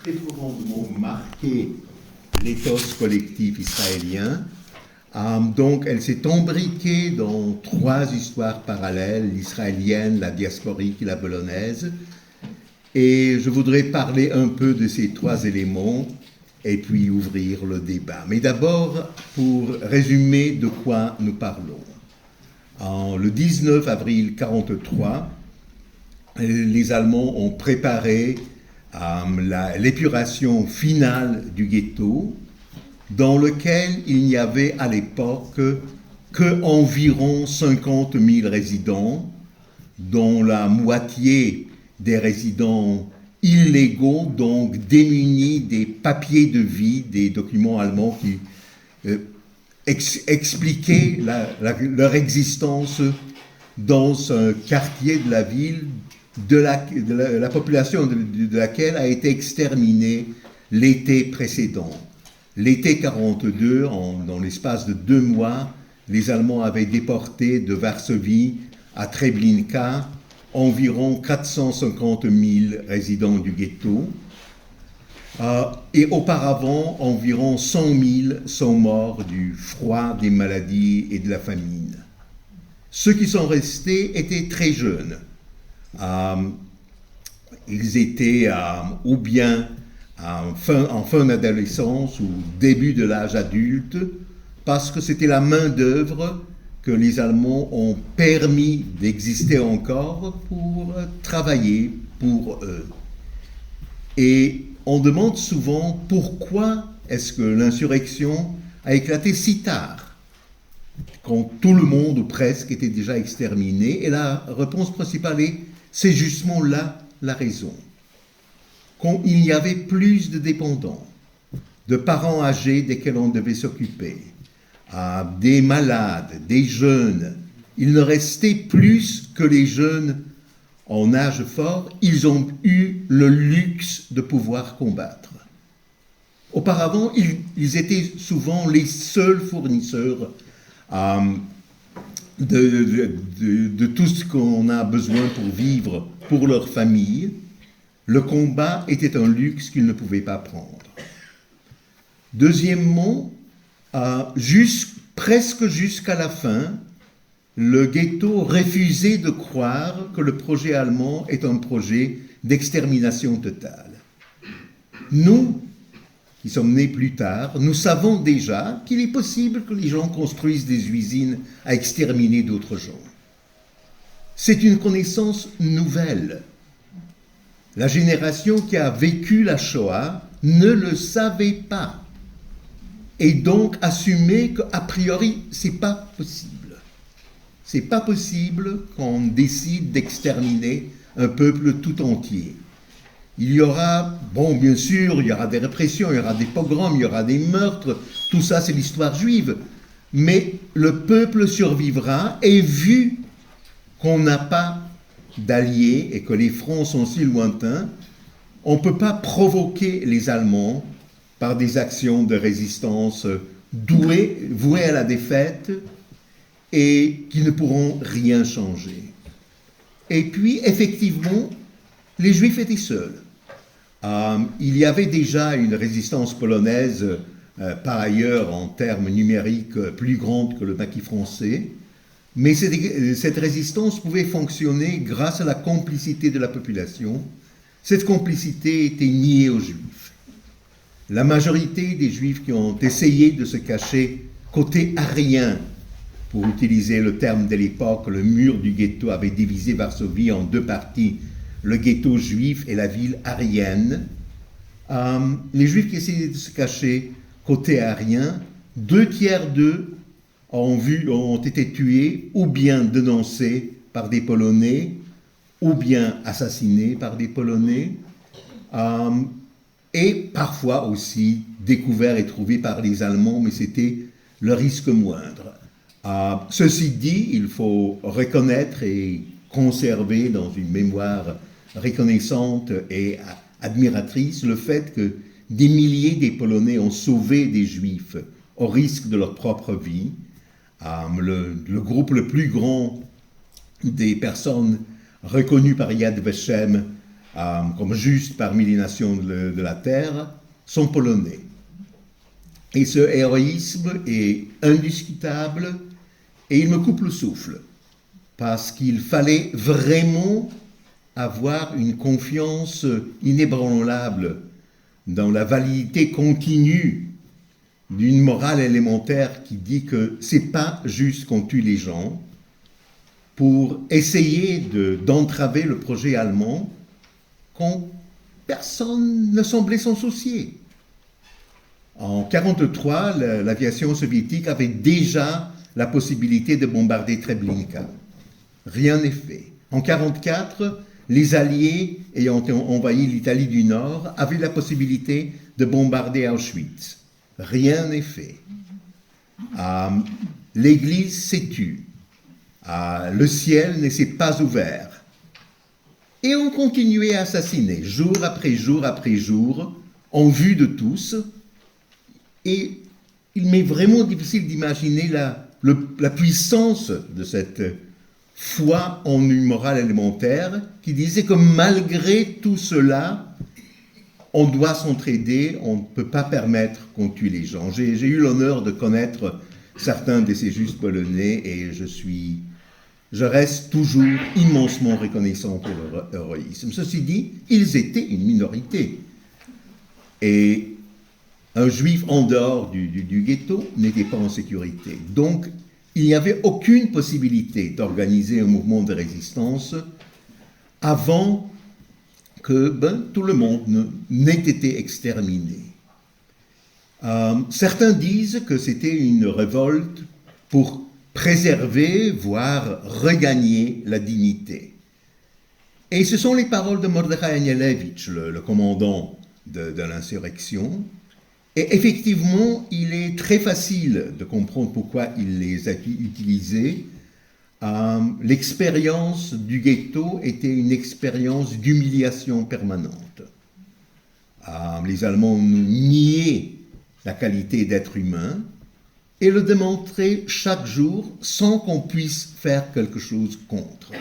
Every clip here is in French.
très profondément marqué l'éthos collectif israélien. Donc, elle s'est embriquée dans trois histoires parallèles, l'israélienne, la diasporique et la polonaise. Et je voudrais parler un peu de ces trois éléments et puis ouvrir le débat. Mais d'abord, pour résumer de quoi nous parlons. Le 19 avril 1943, les Allemands ont préparé l'épuration finale du ghetto, dans lequel il n'y avait à l'époque qu'environ 50 000 résidents, dont la moitié des résidents illégaux, donc démunis des papiers de vie, des documents allemands qui expliquaient leur existence dans un quartier de la ville de la population de laquelle a été exterminée l'été précédent. L'été 1942, dans l'espace de 2 mois, les Allemands avaient déporté de Varsovie à Treblinka environ 450 000 résidents du ghetto. Et auparavant, environ 100 000 sont morts du froid, des maladies et de la famine. Ceux qui sont restés étaient très jeunes. Ils étaient ou bien en fin d'adolescence ou début de l'âge adulte, parce que c'était la main-d'œuvre que les Allemands ont permis d'exister encore pour travailler pour eux. Et on demande souvent pourquoi est-ce que l'insurrection a éclaté si tard, quand tout le monde, ou presque, était déjà exterminé. Et la réponse principale est, c'est justement là la raison. Quand il y avait plus de dépendants, de parents âgés desquels on devait s'occuper, des malades, des jeunes, il ne restait plus que les jeunes en âge fort, ils ont eu le luxe de pouvoir combattre. Auparavant, ils étaient souvent les seuls fournisseurs de tout ce qu'on a besoin pour vivre pour leur famille. Le combat était un luxe qu'ils ne pouvaient pas prendre. Deuxièmement, presque jusqu'à la fin, le ghetto refusait de croire que le projet allemand est un projet d'extermination totale. Nous, qui sommes nés plus tard, nous savons déjà qu'il est possible que les gens construisent des usines à exterminer d'autres gens. C'est une connaissance nouvelle. La génération qui a vécu la Shoah ne le savait pas. Et donc assumait qu'a priori, c'est pas possible. C'est pas possible qu'on décide d'exterminer un peuple tout entier. Il y aura, bien sûr, il y aura des répressions, il y aura des pogroms, il y aura des meurtres, tout ça c'est l'histoire juive. Mais le peuple survivra, et vu qu'on n'a pas d'alliés et que les fronts sont si lointains, on ne peut pas provoquer les Allemands par des actions de résistance vouées à la défaite et qui ne pourront rien changer. Et puis, effectivement, les Juifs étaient seuls. Il y avait déjà une résistance polonaise, par ailleurs en termes numériques, plus grande que le maquis français, mais cette résistance pouvait fonctionner grâce à la complicité de la population. Cette complicité était niée aux Juifs. La majorité des Juifs qui ont essayé de se cacher côté arien, pour utiliser le terme de l'époque, le mur du ghetto avait divisé Varsovie en 2 parties, le ghetto juif et la ville aryenne. Les Juifs qui essayaient de se cacher côté arien, 2 tiers d'eux ont été tués ou bien dénoncés par des Polonais ou bien assassinés par des Polonais et parfois aussi découverts et trouvés par les Allemands, mais c'était le risque moindre. Ceci dit, il faut reconnaître et conserver dans une mémoire reconnaissante et admiratrice le fait que des milliers des Polonais ont sauvé des Juifs au risque de leur propre vie. Le groupe le plus grand des personnes reconnues par Yad Vashem comme juste parmi les nations de la terre, sont polonais. Et ce héroïsme est indiscutable et il me coupe le souffle, parce qu'il fallait vraiment avoir une confiance inébranlable dans la validité continue d'une morale élémentaire qui dit que c'est pas juste qu'on tue les gens pour essayer d'entraver le projet allemand quand personne ne semblait s'en soucier. En 1943, l'aviation soviétique avait déjà la possibilité de bombarder Treblinka. Rien n'est fait. En 1944, les Alliés ayant envahi l'Italie du Nord avaient la possibilité de bombarder Auschwitz. Rien n'est fait. L'Église s'est tue. Le ciel ne s'est pas ouvert. Et on continuait à assassiner, jour après jour après jour, en vue de tous. Et il m'est vraiment difficile d'imaginer la puissance de cette foi en une morale élémentaire qui disait que malgré tout cela, on doit s'entraider, on ne peut pas permettre qu'on tue les gens. J'ai eu l'honneur de connaître certains de ces justes polonais et je reste toujours immensement reconnaissant pour leur héroïsme. Ceci dit, ils étaient une minorité. Et un juif en dehors du ghetto n'était pas en sécurité. Donc, il n'y avait aucune possibilité d'organiser un mouvement de résistance avant que tout le monde n'ait été exterminé. Certains disent que c'était une révolte pour préserver, voire regagner la dignité. Et ce sont les paroles de Mordechai Anielewicz, le commandant de l'insurrection. Et effectivement, il est très facile de comprendre pourquoi il les a utilisés. L'expérience du ghetto était une expérience d'humiliation permanente. Les Allemands niaient la qualité d'être humain et le démontraient chaque jour sans qu'on puisse faire quelque chose contre.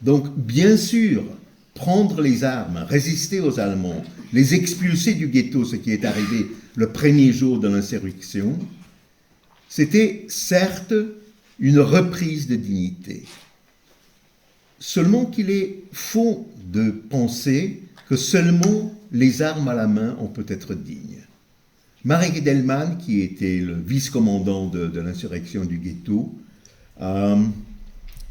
Donc, bien sûr, prendre les armes, résister aux Allemands, les expulser du ghetto, ce qui est arrivé le premier jour de l'insurrection, c'était certes une reprise de dignité. Seulement qu'il est faux de penser que seulement les armes à la main on peut être digne. Marek Edelman, qui était le vice-commandant de l'insurrection du ghetto,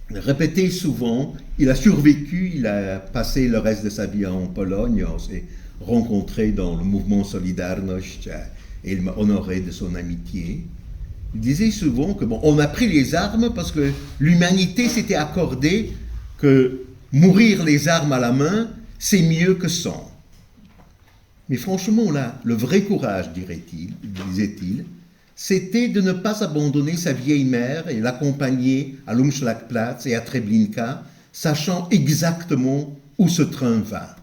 répétait souvent, il a survécu, il a passé le reste de sa vie en Pologne, on s'est rencontré dans le mouvement Solidarność et il m'a honoré de son amitié. Il disait souvent que on a pris les armes parce que l'humanité s'était accordée que mourir les armes à la main, c'est mieux que sans. Mais franchement, là, le vrai courage, disait-il, c'était de ne pas abandonner sa vieille mère et l'accompagner à l'Umschlagplatz et à Treblinka, sachant exactement où ce train va.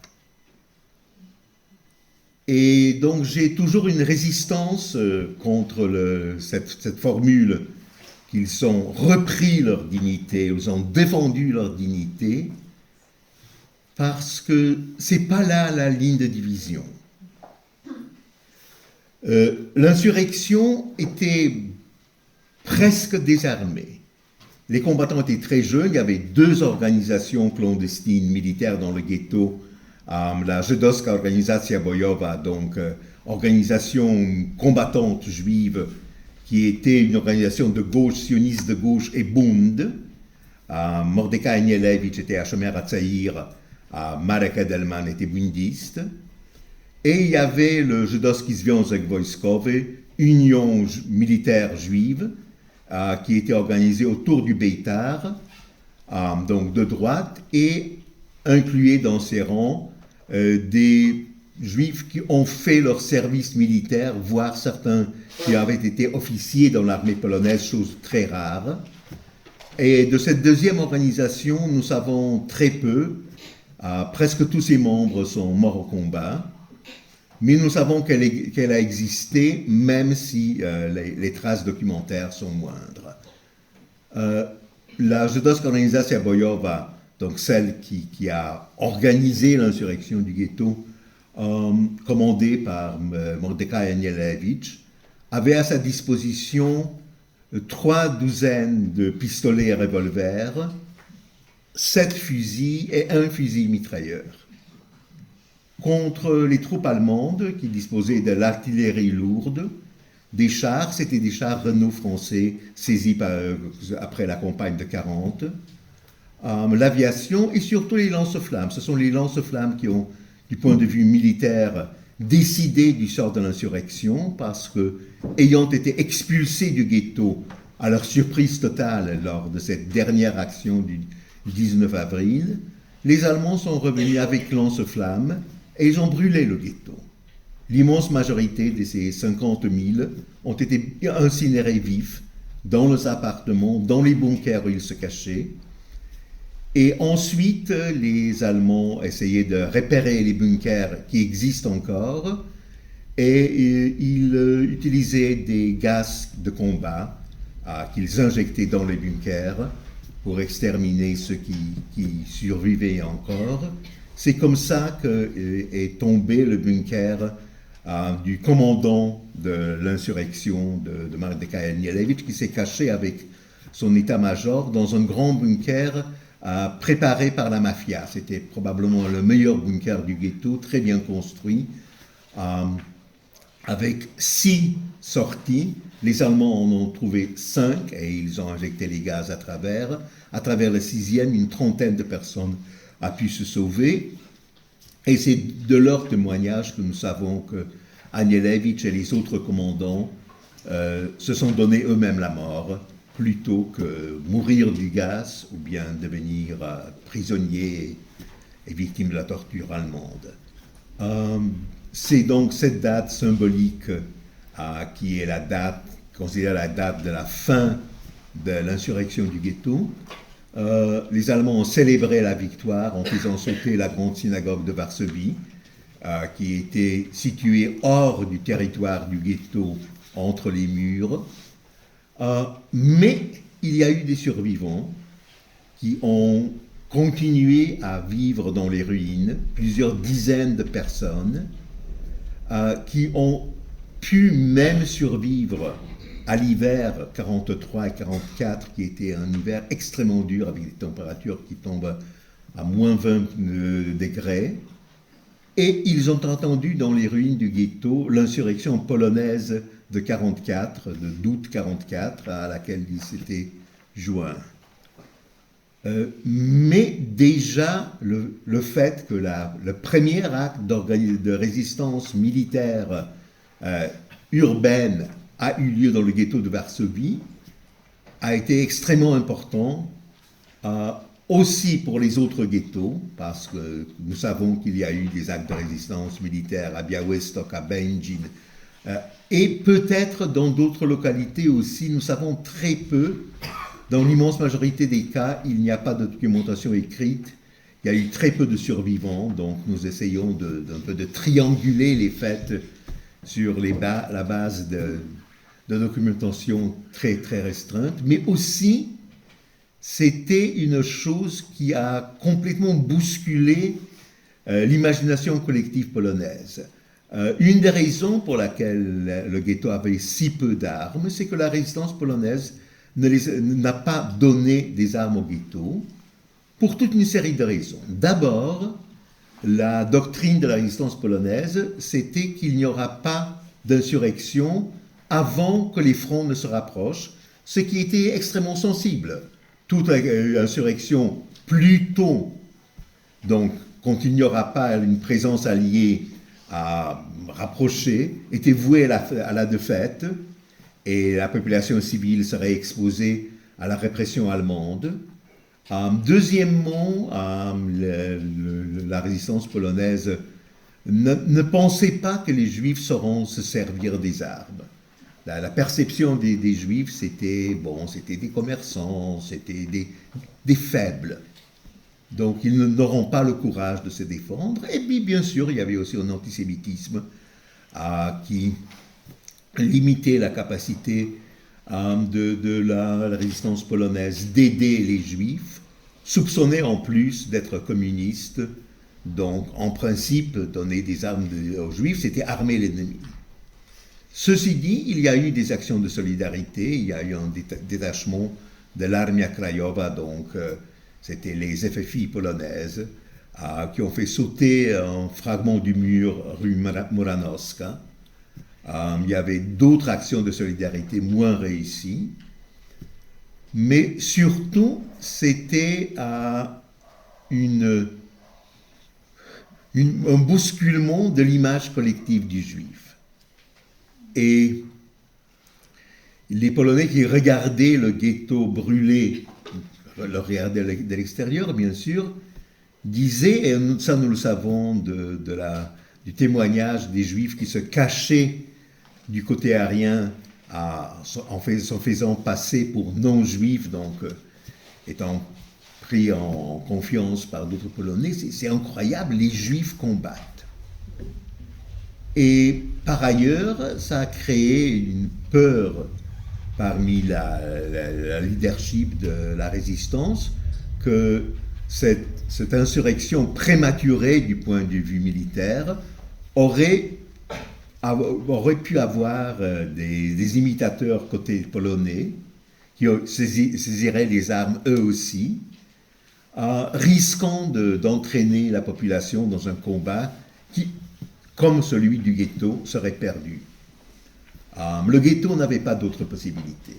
Et donc j'ai toujours une résistance contre cette formule qu'ils ont repris leur dignité, ils ont défendu leur dignité, parce que c'est pas là la ligne de division. L'insurrection était presque désarmée. Les combattants étaient très jeunes, il y avait 2 organisations clandestines militaires dans le ghetto, la Żydowska Organizacja Bojowa, donc organisation combattante juive, qui était une organisation de gauche, sioniste de gauche, et Bund. Mordechai Anielewicz était Hashomer Hatzair, Marek Edelman était bundiste. Et il y avait le Żydowski Związek Wojskowy, union militaire juive, qui était organisée autour du Beitar, donc de droite, et incluait dans ses rangs des juifs qui ont fait leur service militaire, voire certains qui avaient été officiers dans l'armée polonaise, chose très rare. Et de cette deuxième organisation, nous savons très peu. Presque tous ses membres sont morts au combat. Mais nous savons qu'elle a existé, même si les traces documentaires sont moindres. La Żydowska Organizacja Bojowa donc celle qui a organisé l'insurrection du ghetto, commandée par Mordechai Anielewicz, avait à sa disposition 3 douzaines de pistolets et revolvers, 7 fusils et 1 fusil mitrailleur. Contre les troupes allemandes qui disposaient de l'artillerie lourde, des chars, c'était des chars Renault français saisis après la campagne de 40, l'aviation et surtout les lance-flammes. Ce sont les lance-flammes qui ont, du point de vue militaire, décidé du sort de l'insurrection parce que, ayant été expulsés du ghetto à leur surprise totale lors de cette dernière action du 19 avril, les Allemands sont revenus avec lance-flammes et ils ont brûlé le ghetto. L'immense majorité de ces 50 000 ont été incinérés vifs dans leurs appartements, dans les bunkers où ils se cachaient. Et ensuite, les Allemands essayaient de repérer les bunkers qui existent encore et ils utilisaient des gaz de combat qu'ils injectaient dans les bunkers pour exterminer ceux qui survivaient encore. C'est comme ça qu'est tombé le bunker du commandant de l'insurrection de Mordechai Anielewicz, qui s'est caché avec son état-major dans un grand bunker préparé par la mafia. C'était probablement le meilleur bunker du ghetto, très bien construit, avec 6 sorties. Les Allemands en ont trouvé 5 et ils ont injecté les gaz à travers. À travers le 6e, une trentaine de personnes a pu se sauver. Et c'est de leur témoignage que nous savons que Anielewicz et les autres commandants se sont donné eux-mêmes la mort plutôt que mourir du gaz ou bien devenir prisonniers et victimes de la torture allemande. C'est donc cette date symbolique qui est la date, considérée la date de la fin de l'insurrection du ghetto. Les Allemands ont célébré la victoire en faisant sauter la grande synagogue de Varsovie, qui était située hors du territoire du ghetto, entre les murs. Mais il y a eu des survivants qui ont continué à vivre dans les ruines, plusieurs dizaines de personnes, qui ont pu même survivre à l'hiver 43 et 44, qui était un hiver extrêmement dur avec des températures qui tombent à moins 20 degrés. Et ils ont entendu dans les ruines du ghetto l'insurrection polonaise de 44, d'août 44, à laquelle ils s'étaient joints. Mais déjà, le fait que le premier acte de résistance militaire urbaine a eu lieu dans le ghetto de Varsovie a été extrêmement important, aussi pour les autres ghettos, parce que nous savons qu'il y a eu des actes de résistance militaire à Białystok, à Będzin, et peut-être dans d'autres localités aussi. Nous savons très peu. Dans l'immense majorité des cas, il n'y a pas de documentation écrite. Il y a eu très peu de survivants, donc nous essayons d'un peu de trianguler les faits sur la base de documentation très, très restreinte. Mais aussi, c'était une chose qui a complètement bousculé l'imagination collective polonaise. Une des raisons pour laquelle le ghetto avait si peu d'armes, c'est que la résistance polonaise n'a pas donné des armes au ghetto, pour toute une série de raisons. D'abord, la doctrine de la résistance polonaise, c'était qu'il n'y aura pas d'insurrection avant que les fronts ne se rapprochent, ce qui était extrêmement sensible. Toute insurrection plus tôt, donc quand il n'y aura pas une présence alliée à rapprocher, était vouée à la défaite, et la population civile serait exposée à la répression allemande. Deuxièmement, la résistance polonaise ne pensait pas que les Juifs sauront se servir des armes. La perception des Juifs, c'était des commerçants, c'était des faibles. Donc, ils n'auront pas le courage de se défendre. Et puis, bien sûr, il y avait aussi un antisémitisme qui limitait la capacité de la résistance polonaise d'aider les Juifs, soupçonnait en plus d'être communiste. Donc, en principe, donner des armes aux Juifs, c'était armer l'ennemi. Ceci dit, il y a eu des actions de solidarité, il y a eu un détachement de l'Armia Krajowa, donc c'était les FFI polonaises, qui ont fait sauter un fragment du mur rue Muranowska. Il y avait d'autres actions de solidarité moins réussies, mais surtout, c'était un bousculement de l'image collective du Juif. Et les Polonais qui regardaient le ghetto brûler, le regardaient de l'extérieur, bien sûr, disaient, et ça nous le savons du témoignage des Juifs qui se cachaient du côté arien en faisant passer pour non-juifs, donc étant pris en confiance par d'autres Polonais, c'est incroyable, les Juifs combattent. Et par ailleurs, ça a créé une peur parmi la leadership de la résistance que cette insurrection prématurée du point de vue militaire aurait pu avoir des imitateurs côté polonais qui saisiraient les armes eux aussi, risquant d'entraîner la population dans un combat qui, comme celui du ghetto, serait perdu. Le ghetto n'avait pas d'autre possibilité.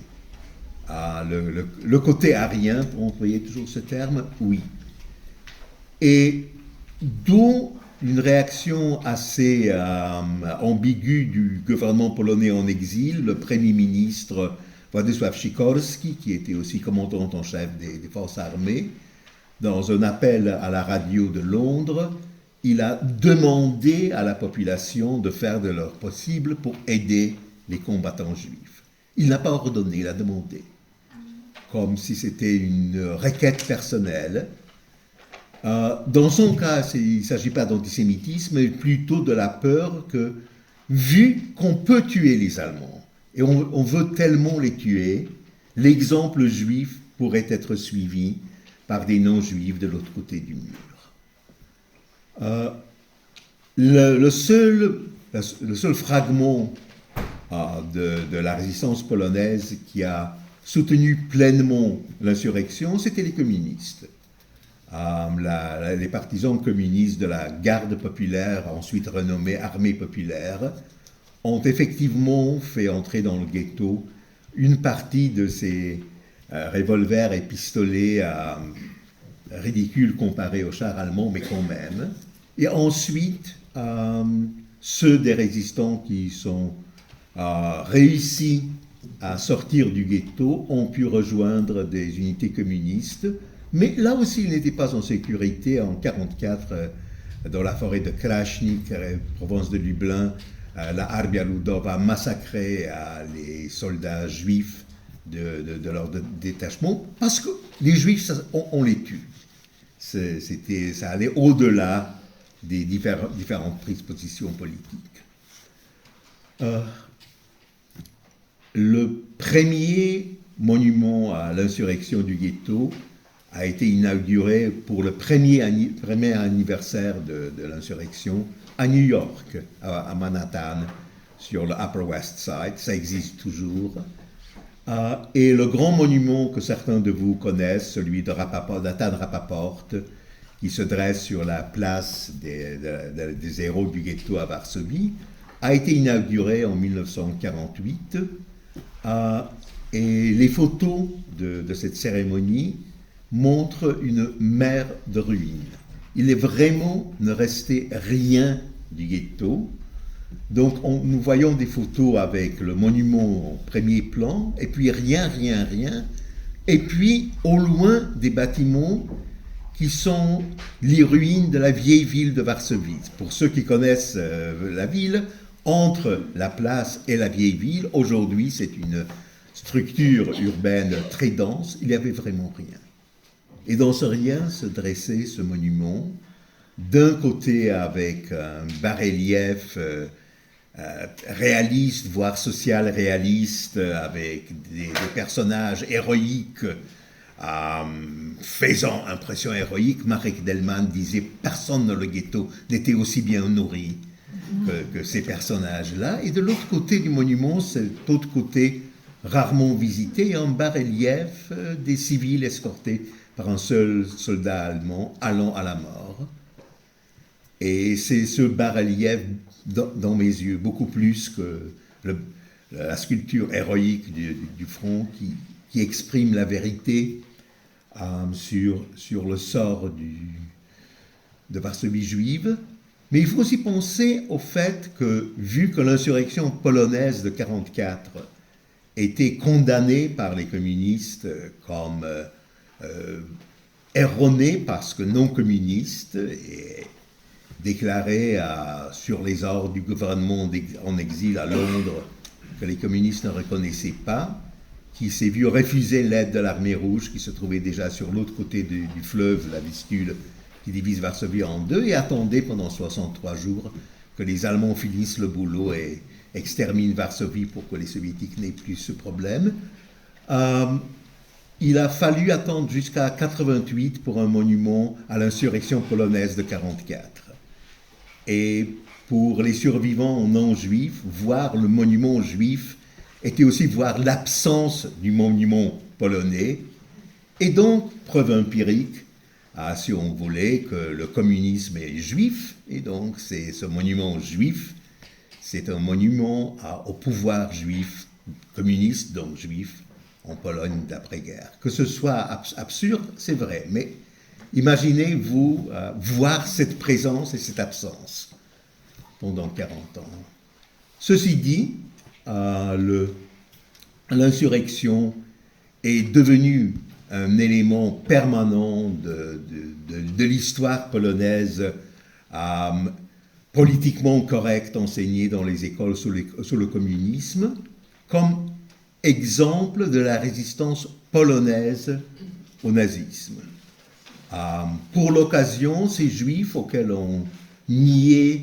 Le côté arien, pour employer toujours ce terme, oui. Et d'où une réaction assez ambiguë du gouvernement polonais en exil, le premier ministre Władysław Sikorski, qui était aussi commandant en chef des forces armées, dans un appel à la radio de Londres, il a demandé à la population de faire de leur possible pour aider les combattants juifs. Il n'a pas ordonné, il a demandé, comme si c'était une requête personnelle. Dans son cas, il ne s'agit pas d'antisémitisme, mais plutôt de la peur que, vu qu'on peut tuer les Allemands, et on veut tellement les tuer, l'exemple juif pourrait être suivi par des non-juifs de l'autre côté du mur. Le seul fragment de la résistance polonaise qui a soutenu pleinement l'insurrection, c'était les communistes. Les partisans communistes de la garde populaire, ensuite renommée armée populaire, ont effectivement fait entrer dans le ghetto une partie de ces revolvers et pistolets ridicules comparés aux chars allemands, mais quand même. Et ensuite, ceux des résistants qui sont réussi à sortir du ghetto ont pu rejoindre des unités communistes, mais là aussi ils n'étaient pas en sécurité. En 1944, dans la forêt de Krasznik, province de Lublin, la Armia Ludowa a massacré les soldats juifs de leur détachement, parce que les juifs, on les tue. Ça allait au-delà des différentes prises de position politiques. Le premier monument à l'insurrection du ghetto a été inauguré pour le premier anniversaire de l'insurrection à New York, à Manhattan, sur le Upper West Side. Ça existe toujours. Et le grand monument que certains de vous connaissent, celui de Nathan Rapaport, qui se dresse sur la place des héros du ghetto à Varsovie, a été inauguré en 1948. Et les photos de cette cérémonie montrent une mer de ruines. Il est vraiment ne resté rien du ghetto. Donc nous voyons des photos avec le monument en premier plan, et puis rien. Et puis au loin des bâtiments qui sont les ruines de la vieille ville de Varsovie. Pour ceux qui connaissent la ville, entre la place et la vieille ville, aujourd'hui c'est une structure urbaine très dense, il n'y avait vraiment rien. Et dans ce rien se dressait ce monument, d'un côté avec un bas-relief réaliste, voire social réaliste, avec des personnages héroïques faisant impression héroïque, Marek Delman disait « Personne dans le ghetto n'était aussi bien nourri que ces personnages-là ». Et de l'autre côté du monument, cet autre côté rarement visité, un bas-relief des civils escortés par un seul soldat allemand allant à la mort. Et c'est ce bas-relief, dans mes yeux, beaucoup plus que la sculpture héroïque du front qui exprime la vérité sur le sort de Varsovie juive. Mais il faut aussi penser au fait que, vu que l'insurrection polonaise de 1944 était condamnée par les communistes comme erronée parce que non communiste et déclarée sur les ordres du gouvernement en exil à Londres que les communistes ne reconnaissaient pas, qui s'est vu refuser l'aide de l'armée rouge qui se trouvait déjà sur l'autre côté du fleuve, la Vistule, qui divise Varsovie en deux, et attendait pendant 63 jours que les Allemands finissent le boulot et exterminent Varsovie pour que les Soviétiques n'aient plus ce problème. Il a fallu attendre jusqu'à 1988 pour un monument à l'insurrection polonaise de 1944. Et pour les survivants non juifs, voir le monument juif était aussi voir l'absence du monument polonais, et donc, preuve empirique, si on voulait, que le communisme est juif, et donc c'est ce monument juif, c'est un monument au pouvoir juif, communiste, donc juif, en Pologne d'après-guerre. Que ce soit absurde, c'est vrai, mais imaginez-vous voir cette présence et cette absence pendant 40 ans. Ceci dit, l'insurrection est devenue un élément permanent de l'histoire polonaise, politiquement correct, enseigné dans les écoles sous le communisme, comme exemple de la résistance polonaise au nazisme. Pour l'occasion, ces juifs auxquels on niait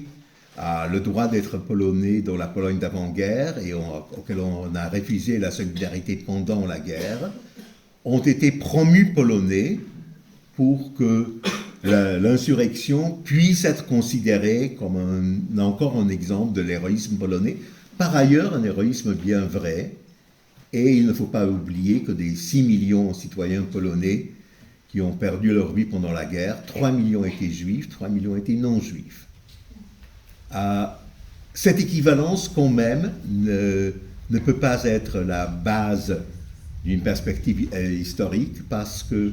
le droit d'être polonais dans la Pologne d'avant-guerre et auxquels on a refusé la solidarité pendant la guerre, ont été promus polonais pour que l'insurrection puisse être considérée comme encore un exemple de l'héroïsme polonais. Par ailleurs, un héroïsme bien vrai, et il ne faut pas oublier que des 6 millions de citoyens polonais qui ont perdu leur vie pendant la guerre, 3 millions étaient juifs, 3 millions étaient non-juifs. Cette équivalence, quand même, ne peut pas être la base d'une perspective historique, parce que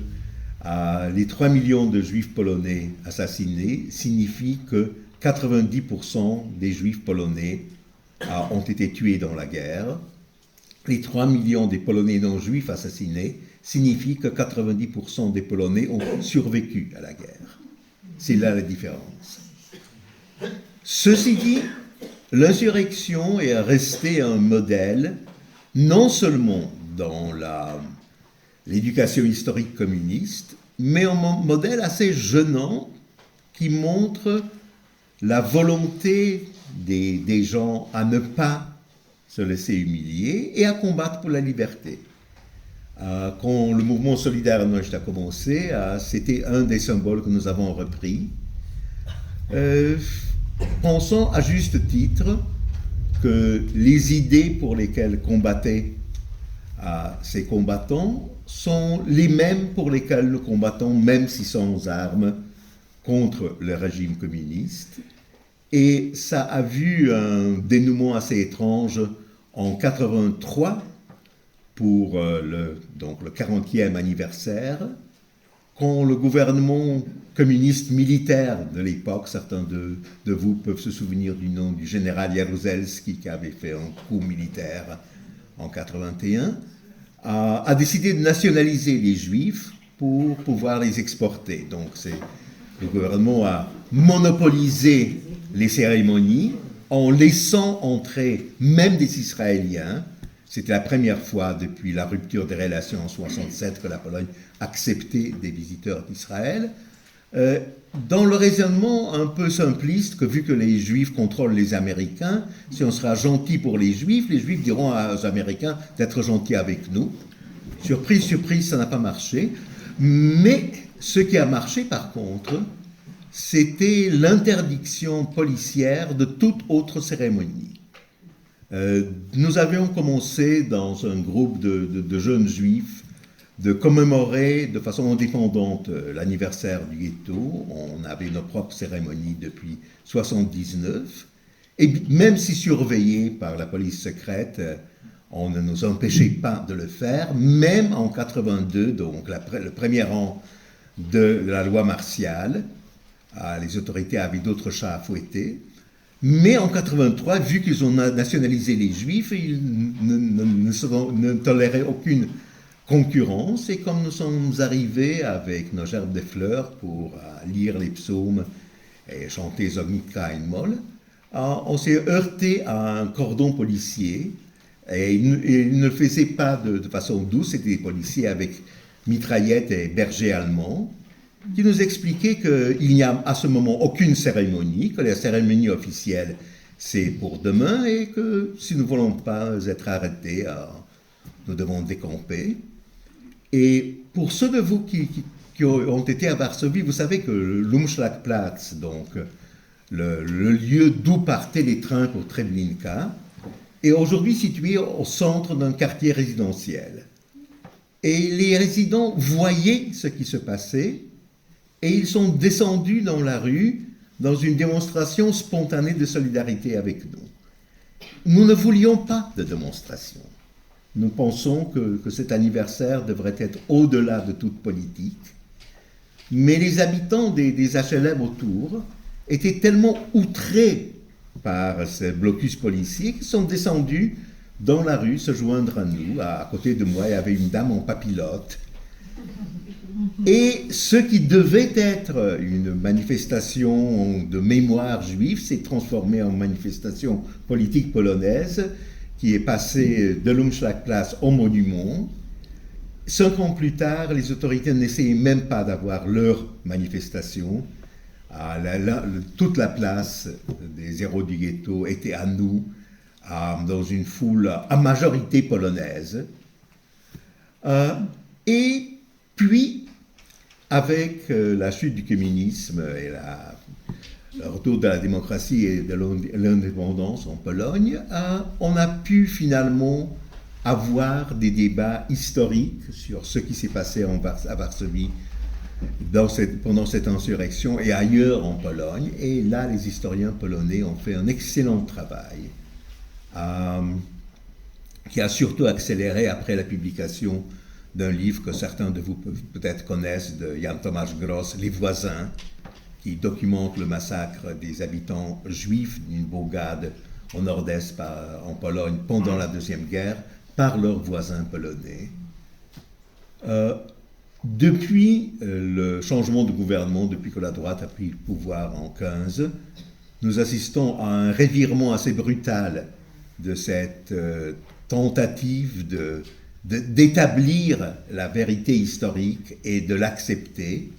les 3 millions de juifs polonais assassinés signifient que 90% des juifs polonais ont été tués dans la guerre. Les 3 millions des Polonais non-juifs assassinés signifient que 90% des Polonais ont survécu à la guerre. C'est là la différence. Ceci dit, l'insurrection est restée un modèle, non seulement dans l'éducation historique communiste, mais un modèle assez gênant qui montre la volonté des gens à ne pas se laisser humilier et à combattre pour la liberté. Quand le mouvement solidaire à Neustadt a commencé, c'était un des symboles que nous avons repris. Pensons à juste titre que les idées pour lesquelles combattaient ces combattants sont les mêmes pour lesquelles nous combattons, même si sans armes, contre le régime communiste. Et ça a vu un dénouement assez étrange en 1983 pour le 40e anniversaire, quand le gouvernement communiste militaire de l'époque, certains de vous peuvent se souvenir du nom du général Jaruzelski qui avait fait un coup militaire en 1981, a décidé de nationaliser les Juifs pour pouvoir les exporter. Donc le gouvernement a monopolisé les cérémonies en laissant entrer même des Israéliens. C'était la première fois depuis la rupture des relations en 1967 que la Pologne acceptait des visiteurs d'Israël. Dans le raisonnement un peu simpliste que vu que les Juifs contrôlent les Américains, si on sera gentil pour les Juifs diront aux Américains d'être gentils avec nous. Surprise, surprise, ça n'a pas marché. Mais ce qui a marché, par contre, c'était l'interdiction policière de toute autre cérémonie. Nous avions commencé dans un groupe de jeunes juifs de commémorer de façon indépendante l'anniversaire du ghetto. On avait nos propres cérémonies depuis 1979. Et même si surveillés par la police secrète, on ne nous empêchait pas de le faire, même en 82, donc le premier an de la loi martiale. Les autorités avaient d'autres chats à fouetter. Mais en 83, vu qu'ils ont nationalisé les Juifs, ils ne toléraient aucune concurrence. Et comme nous sommes arrivés avec nos gerbes de fleurs pour lire les psaumes et chanter Zognik Kain Moll, on s'est heurté à un cordon policier. Et ils ne le faisaient pas de façon douce, c'était des policiers avec mitraillettes et bergers allemands, qui nous expliquaient qu'il n'y a à ce moment aucune cérémonie, que la cérémonie officielle c'est pour demain et que si nous ne voulons pas être arrêtés, nous devons décamper. Et pour ceux de vous qui ont été à Varsovie, vous savez que l'Umschlagplatz, donc le lieu d'où partaient les trains pour Treblinka, est aujourd'hui situé au centre d'un quartier résidentiel. Et les résidents voyaient ce qui se passait et ils sont descendus dans la rue dans une démonstration spontanée de solidarité avec nous. Nous ne voulions pas de démonstration. Nous pensons que cet anniversaire devrait être au-delà de toute politique. Mais les habitants des HLM autour étaient tellement outrés par ce blocus policier qu'ils sont descendus dans la rue se joindre à nous. À côté de moi, il y avait une dame en papilote. Et ce qui devait être une manifestation de mémoire juive s'est transformé en manifestation politique polonaise qui est passée de l'Umschlagplatz au monument. 5 ans plus tard, les autorités n'essayaient même pas d'avoir leur manifestation. Toute la place des héros du ghetto était à nous, dans une foule à majorité polonaise. Et puis, avec la chute du communisme et le retour de la démocratie et de l'indépendance en Pologne, on a pu finalement avoir des débats historiques sur ce qui s'est passé à Varsovie pendant cette insurrection et ailleurs en Pologne. Et là, les historiens polonais ont fait un excellent travail qui a surtout accéléré après la publication d'un livre que certains de vous peut-être connaissent, de Jan Tomasz Gross, Les Voisins, qui documente le massacre des habitants juifs d'une bourgade au nord-est en Pologne pendant la Deuxième Guerre par leurs voisins polonais. Depuis le changement de gouvernement, depuis que la droite a pris le pouvoir en 2015, nous assistons à un revirement assez brutal de cette tentative d'établir la vérité historique et de l'accepter.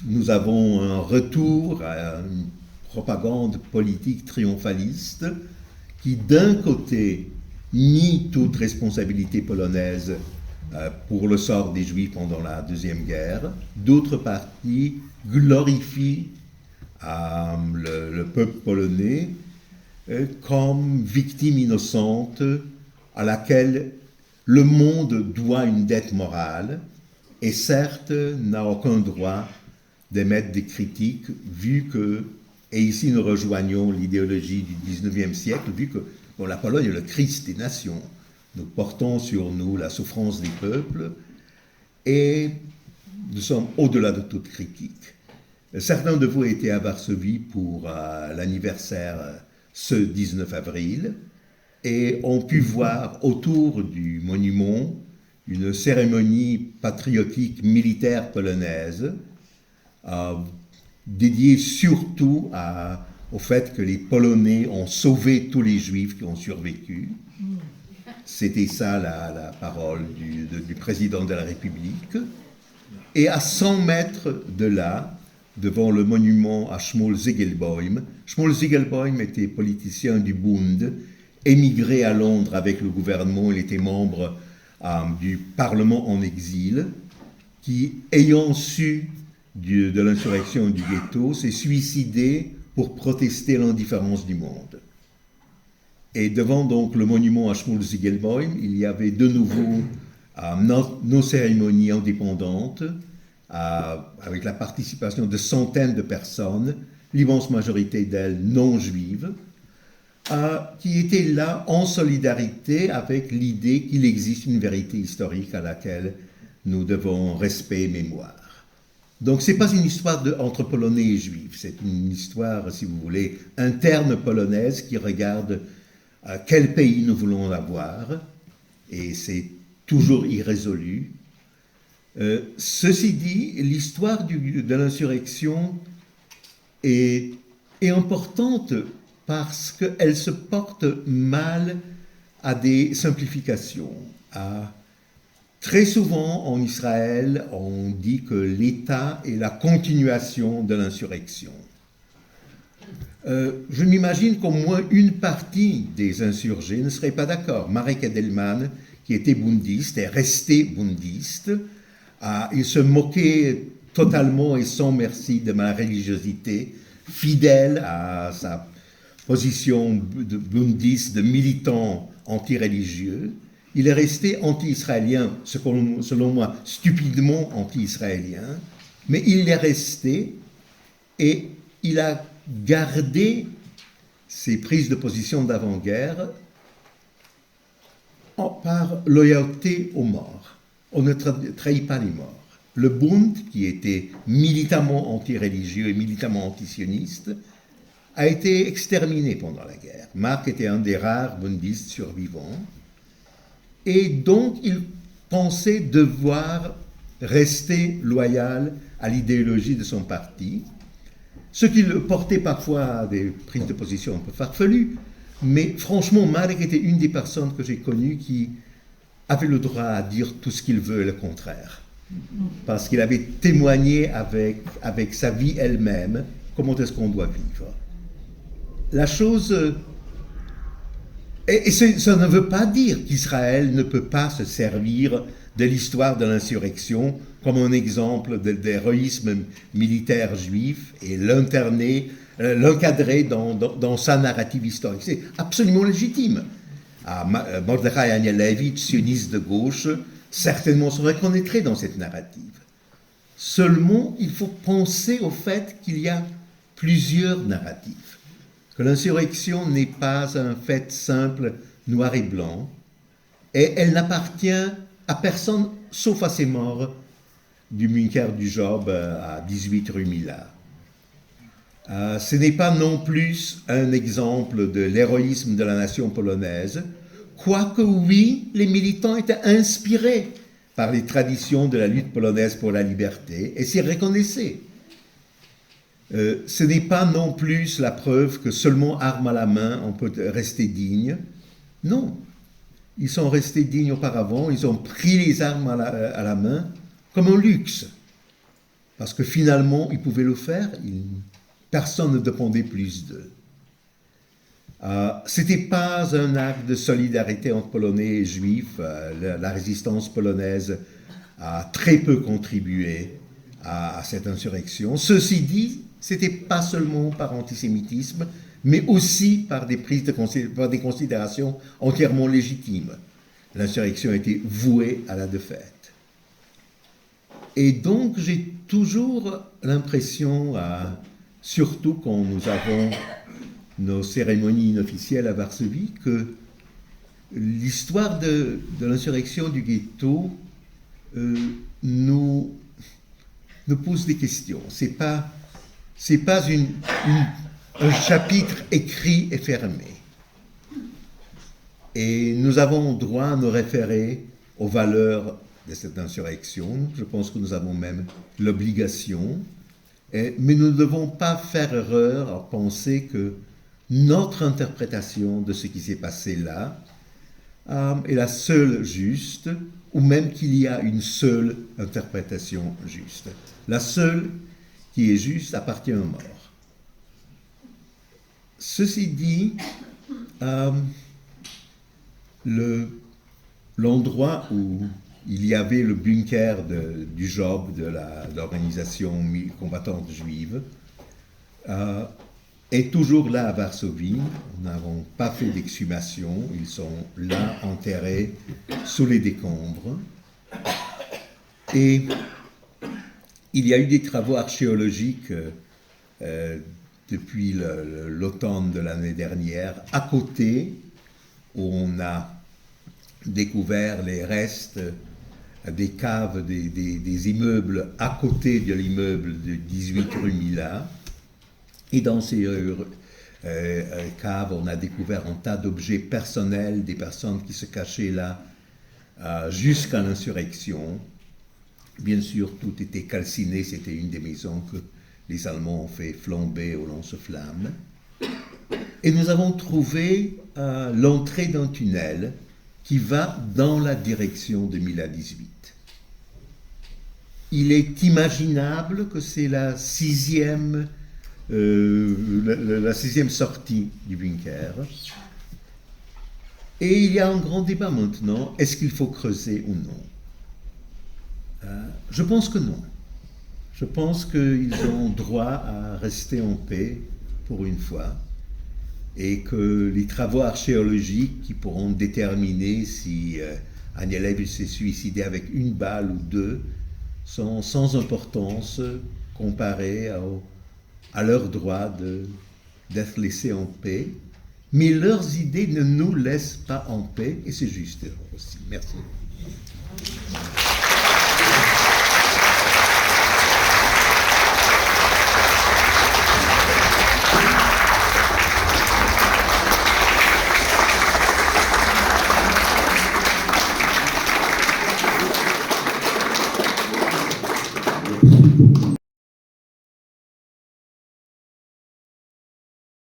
Nous avons un retour à une propagande politique triomphaliste qui, d'un côté, nie toute responsabilité polonaise pour le sort des Juifs pendant la Deuxième Guerre, d'autre partie, glorifie le peuple polonais comme victime innocente à laquelle le monde doit une dette morale et certes n'a aucun droit d'émettre des critiques vu que, et ici nous rejoignons l'idéologie du XIXe siècle, vu que la Pologne est le Christ des nations, nous portons sur nous la souffrance des peuples et nous sommes au-delà de toute critique. Certains de vous étaient à Varsovie pour l'anniversaire ce 19 avril et ont pu voir autour du monument une cérémonie patriotique militaire polonaise dédiée surtout au fait que les Polonais ont sauvé tous les Juifs qui ont survécu. C'était ça la parole du président de la République. Et à 100 mètres de là, devant le monument à Shmuel Zygielbojm, Shmuel Zygielbojm était politicien du Bund, émigré à Londres avec le gouvernement, il était membre du Parlement en exil, qui, ayant su de l'insurrection du ghetto, s'est suicidé pour protester l'indifférence du monde. Et devant donc le monument à Shmuel Ziegelboim, il y avait de nouveau nos cérémonies indépendantes, avec la participation de centaines de personnes, l'immense majorité d'elles non juives, qui étaient là en solidarité avec l'idée qu'il existe une vérité historique à laquelle nous devons respect et mémoire. Donc ce n'est pas une histoire entre Polonais et Juifs, c'est une histoire, si vous voulez, interne polonaise qui regarde quel pays nous voulons avoir, et c'est toujours irrésolu. Ceci dit, l'histoire de l'insurrection est importante parce qu'elle se porte mal à des simplifications. Très souvent en Israël, on dit que l'État est la continuation de l'insurrection. Je m'imagine qu'au moins une partie des insurgés ne serait pas d'accord. Marek Edelman, qui était bundiste, est resté bundiste. Il se moquait totalement et sans merci de ma religiosité, fidèle à sa position de bundiste, de militant anti-religieux. Il est resté anti-israélien, selon moi, stupidement anti-israélien, mais il est resté et il a gardé ses prises de position d'avant-guerre par loyauté aux morts. On ne trahit pas les morts. Le Bund, qui était militamment anti-religieux et militamment antisioniste, a été exterminé pendant la guerre. Marc était un des rares bundistes survivants. Et donc, il pensait devoir rester loyal à l'idéologie de son parti, ce qui le portait parfois à des prises de position un peu farfelues. Mais franchement, Marek était une des personnes que j'ai connues qui avait le droit à dire tout ce qu'il veut et le contraire. Parce qu'il avait témoigné avec sa vie elle-même comment est-ce qu'on doit vivre. La chose... Et ça ne veut pas dire qu'Israël ne peut pas se servir de l'histoire de l'insurrection comme un exemple d'héroïsme militaire juif et l'encadrer dans sa narrative historique. C'est absolument légitime. Mordechai Anielewicz, sioniste de gauche, certainement se reconnaîtrait dans cette narrative. Seulement, il faut penser au fait qu'il y a plusieurs narratifs, que l'insurrection n'est pas un fait simple, noir et blanc, et elle n'appartient à personne, sauf à ses morts du bunker du Job à 18 rue Mila. Ce n'est pas non plus un exemple de l'héroïsme de la nation polonaise, quoique oui, les militants étaient inspirés par les traditions de la lutte polonaise pour la liberté et s'y reconnaissaient. Ce n'est pas non plus la preuve que seulement armes à la main on peut rester digne. Non, ils sont restés dignes auparavant, ils ont pris les armes à la main comme un luxe, parce que finalement ils pouvaient le faire, personne ne dépendait plus d'eux. Ce n'était pas un acte de solidarité entre Polonais et Juifs. La résistance polonaise a très peu contribué à cette insurrection. Ceci dit, ce n'était pas seulement par antisémitisme, mais aussi par des considérations entièrement légitimes. L'insurrection était vouée à la défaite. Et donc, j'ai toujours l'impression, surtout quand nous avons nos cérémonies inofficielles à Varsovie, que l'histoire de l'insurrection du ghetto nous pose des questions. C'est pas un chapitre écrit et fermé. Et nous avons droit à nous référer aux valeurs de cette insurrection. Je pense que nous avons même l'obligation. Mais nous ne devons pas faire erreur à penser que notre interprétation de ce qui s'est passé là est la seule juste, ou même qu'il y a une seule interprétation juste. La seule qui est juste appartient aux morts. Ceci dit, l'endroit où il y avait le bunker du Job, de l'organisation combattante juive, est toujours là à Varsovie. Nous n'avons pas fait d'exhumation, ils sont là enterrés sous les décombres. Et il y a eu des travaux archéologiques depuis l'automne de l'année dernière, à côté, où on a découvert les restes des caves, des immeubles à côté de l'immeuble de 18 rue Mila. Et dans ces caves, on a découvert un tas d'objets personnels des personnes qui se cachaient là jusqu'à l'insurrection. Bien sûr, tout était calciné, c'était une des maisons que les Allemands ont fait flamber au lance-flammes. Et nous avons trouvé l'entrée d'un tunnel qui va dans la direction de Mila 18. Il est imaginable que c'est la sixième sortie du bunker. Et il y a un grand débat maintenant, est-ce qu'il faut creuser ou non? Je pense que non. Je pense qu'ils ont droit à rester en paix pour une fois, et que les travaux archéologiques qui pourront déterminer si Anielewicz s'est suicidé avec une balle ou deux sont sans importance comparés à leur droit d'être laissés en paix. Mais leurs idées ne nous laissent pas en paix, et c'est juste aussi. Merci.